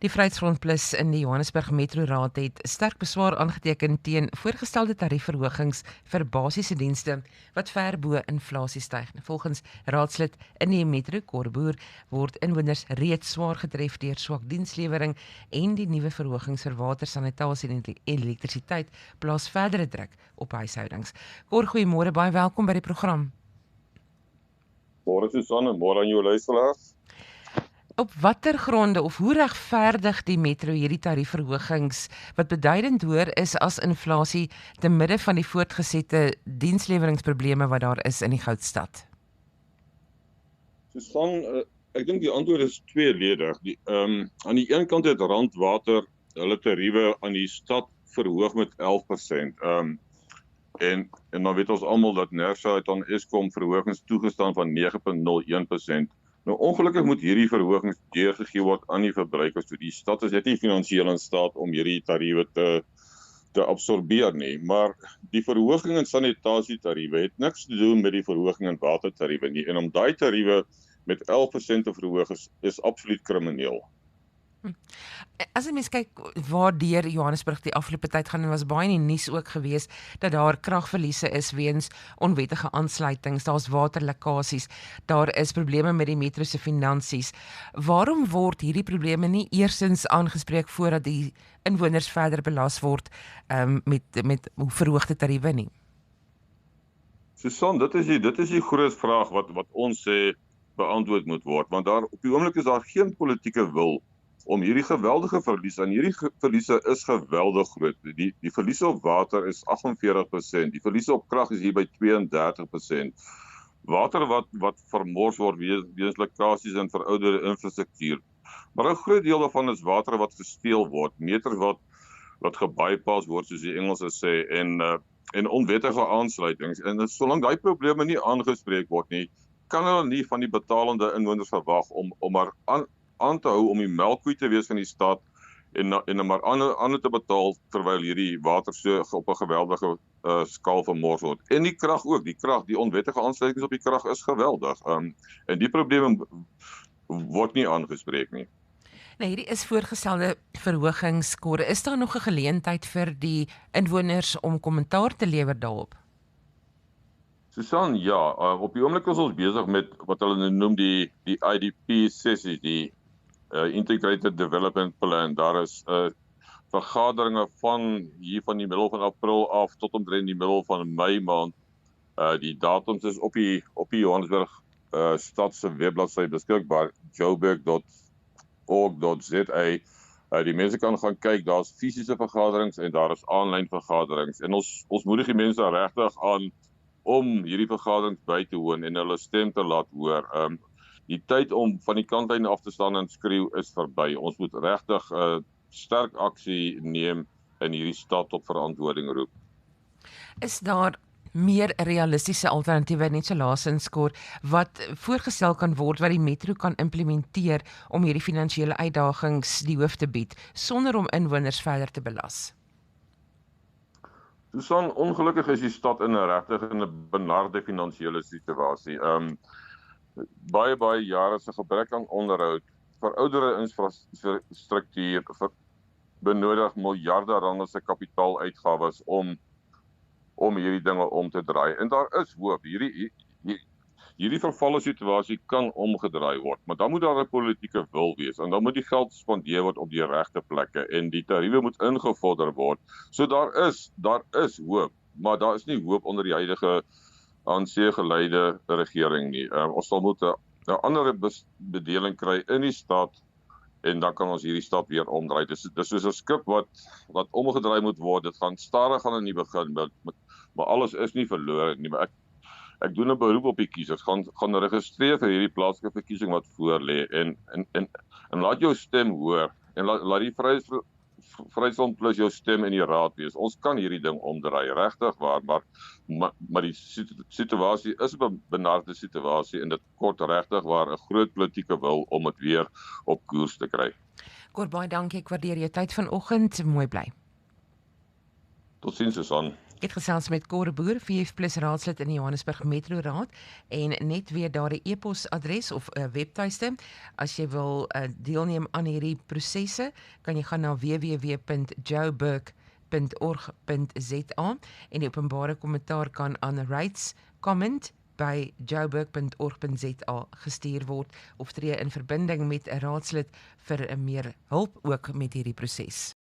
Die Vryheidsfront Plus in die Johannesburg Metro Raad het sterk beswaar aangeteken teen voorgestelde tariefverhogings vir basiese dienste wat ver bo inflasie styg. Volgens raadslid in die Metro Korboer word inwoners reeds swaar getref deur swak dienslewering en die nuwe verhogings vir water, sanitasie en elektrisiteit plaas verdere druk op huishoudings. Kor, goeiemôre, baie welkom by die program. Môre Susanne, môre aan jou luisteraars. Op watter gronde of hoe regverdig die Metro hierdie tariefverhogings wat beduidend hoër is as inflasie te midde van die voortgesette diensleweringsprobleme wat daar is in die Goudstad? Susanne, ek dink die antwoord is tweeledig. Aan die een kant het Randwater hulle tariewe aan die stad verhoog met 11%. En dan weet ons almal dat Nersa het aan Eskom verhogings toegestaan van 9,01%. Nou ongelukkig moet hierdie verhogings deurgegee word aan die verbruikers. So die stad is net nie finansiëel in staat om hierdie tariewe te absorbeer nie, maar die verhoging in sanitasietariewe het niks te doen met die verhoging in watertariewe nie. En om daai tariewe met 11% te verhoog is absoluut krimineel. As jy mens kyk waardeur Johannesburg die afgelope tyd gaan, en was baie in die nuus ook gewees dat daar kragverliese is weens onwettige aansluitings, daar's waterlekkasies, daar is probleme met die metro se finansies. Waarom word hierdie probleme nie eersins aangespreek voordat die inwoners verder belas word met verhoogde tariewe nie? Susan, dit is die groot vraag wat ons sê beantwoord moet word, want daar op die oomblik is daar geen politieke wil om hierdie geweldige verliese, en hierdie verliese is geweldig groot. Die verliese op water is 48%, die verliese op krag is hier by 32%. Water wat vermors word weens lekkasies en verouderde infrastruktuur. Maar 'n groot deel daarvan is water wat gesteel word, meters wat gebypass word, soos die Engelse sê, en onwettige aansluitings. En solank daai probleme nie aangespreek word nie, kan hulle nie van die betalende inwoners verwag om maar aan te hou om die melkkoe te wees van die stad en maar ander te betaal terwyl hierdie water so op 'n geweldige skaal vermors word. En die krag ook, die onwettige aansluitings op die krag is geweldig. En die probleme word nie aangespreek nie. Nou, hierdie is voorgestelde verhogings, Kor. Is daar nog 'n geleentheid vir die inwoners om kommentaar te lewer daarop? Susan, ja, op die oomblik is ons besig met wat hulle noem die IDP sessie, die Integrated Development Plan. Daar is vergaderinge van die middel van April af tot omtrent die middel van Mei maand. Die datums is op die Johannesburg stad se webbladsy beskikbaar, joburg.org.za. Die mense kan gaan kyk, daar's fisiese vergaderings en daar is aanlyn vergaderings. En ons moedig die mense regtig aan om hierdie vergaderings by te woon en hulle stem te laat hoor. Die tyd om van die kantlyn af te staan en skreeu is verby. Ons moet regtig sterk aksie neem in hierdie stad tot verantwoording roep. Is daar meer realistiese alternatiewe, net so laasens, Kor, wat voorgestel kan word wat die metro kan implementeer om hierdie finansiële uitdagings die hoof te bied, sonder om inwoners verder te belas? Susan, ongelukkig is die stad in 'n benarde finansiële situasie. Baie jare se gebrek aan onderhoud, verouderde infrastruktuur, benodig miljarde rande se kapitaaluitgawes om hierdie dinge om te draai. En daar is hoop. Hierdie vervalle situasie kan omgedraai word, maar dan moet daar 'n politieke wil wees en dan moet die geld spandeer word op die regte plekke en die tariewe moet ingevorder word. So daar is hoop, maar daar is nie hoop onder die huidige ANC-geleide regering nie. Ons sal moet 'n ander bedeling kry in die stad en dan kan ons hierdie stad weer omdraai. Dis soos 'n skip wat omgedraai moet word. Dit gaan stadig aan in die begin, maar alles is nie verlore nie. Maar ek doen 'n beroep op die kiesers. Gaan registreer vir hierdie plaaslike verkiesing wat voor lê en laat jou stem hoor en laat die Vryheidsfront Plus jou stem in die raad wees. Ons kan hierdie ding omdraai, regtig waar, maar die situasie is 'n benarde situasie en dit kort regtig waar 'n groot politieke wil om dit weer op koers te kry. Kor, baie dankie, ek waardeer jou tyd vanoggend, mooi bly. Totsiens, Susan. Ek het gesels met Cor Boer, VF+ raadslid in die Johannesburg Metro Raad en net weer daardie e-posadres of 'n webtuiste. As jy wil deelneem aan hierdie prosesse, kan jy gaan na www.joburg.org.za en die openbare kommentaar kan aan Rights Comment by joburg.org.za gestuur word of tree in verbinding met 'n raadslid vir 'n meer hulp ook met hierdie proses.